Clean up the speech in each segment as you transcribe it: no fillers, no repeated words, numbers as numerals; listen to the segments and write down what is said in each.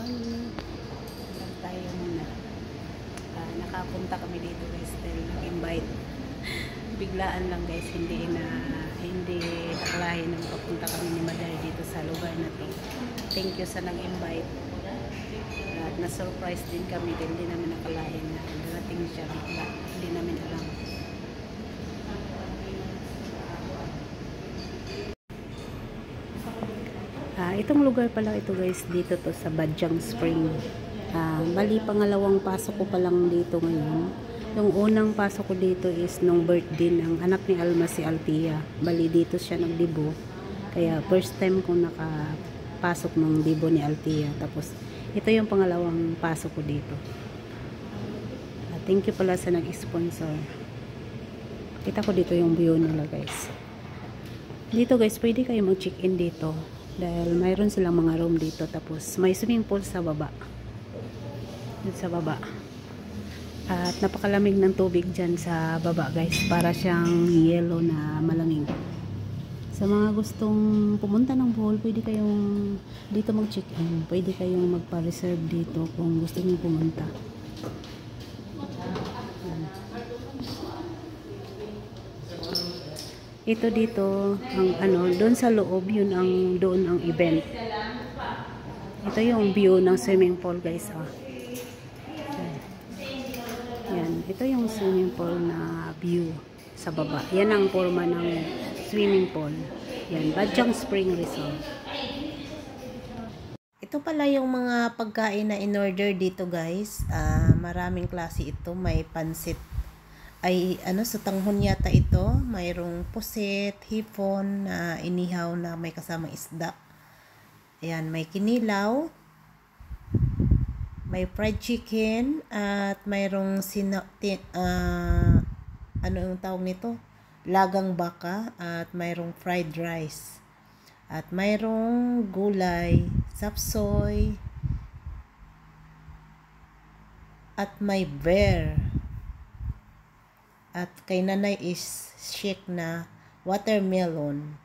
Lang tayo muna. Nakapunta kami dito guys dahil nag-invite. Biglaan lang guys, hindi nakalain na papunta kami ni Mother dito sa lugar na to. Thank you sa nag-invite. At na-surprise din kami dahil hindi namin nakalain na darating siya bigla. Hindi namin alam. Itong lugar pala ito guys, dito to sa Bajang Spring. Bali pangalawang pasok ko pa lang dito ngayon. Yung unang pasok ko dito is nung birthday ng anak ni Alma, si Althea. Bali dito siya nagdibo. Kaya first time ko nakapasok nung dibo ni Althea. Tapos ito yung pangalawang pasok ko dito. Thank you pala sa nag-sponsor. Kita ko dito yung view nila guys. Dito guys, pwede kayo mag-check-in dito. Dahil mayroon silang mga room dito. Tapos may swimming pool sa baba. Dito sa baba. At napakalamig ng tubig dyan sa baba guys. Para siyang yellow na malamig. Sa mga gustong pumunta ng Bohol, pwede kayong dito mag-check-in. Pwede kayong magpa-reserve dito kung gusto niyo pumunta. Ito dito ang doon sa loob doon ang event. Ito yung view ng swimming pool guys. Yan, ito yung swimming pool na view sa baba. Yan ang forma ng swimming pool. Yan, Bajang Spring Resort. Ito pala yung mga pagkain na in-order dito guys. Maraming klase ito. May pansit. Ay sa tanghon yata ito, mayroong pusit, hipon na inihaw na may kasamang isda. Ayan, may kinilaw, may fried chicken, at mayroong ano yung tawag nito? Lagang baka, at mayroong fried rice. At mayroong gulay, sapsoy, at may bear. At kay nanay is shake na watermelon.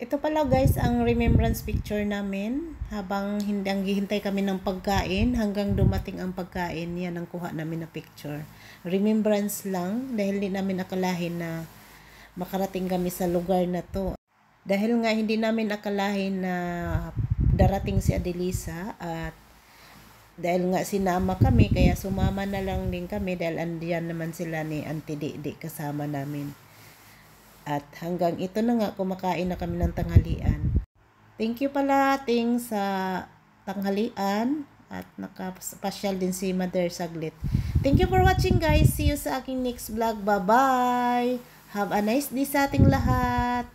Ito pala guys ang remembrance picture namin. Habang hihintay kami ng pagkain hanggang dumating ang pagkain, yan ang kuha namin na picture. Remembrance lang dahil hindi namin akalahin na makarating kami sa lugar na to. Dahil nga hindi namin akalahin na darating si Adelisa at dahil nga sinama kami, kaya sumama na lang din kami dahil andiyan naman sila ni Auntie Didi kasama namin. At hanggang ito na nga, kumakain na kami ng tanghalian. Thank you pala ating sa tanghalian at nakapasyal din si Mother saglit. Thank you for watching guys. See you sa aking next vlog. Bye-bye! Have a nice day sa ating lahat!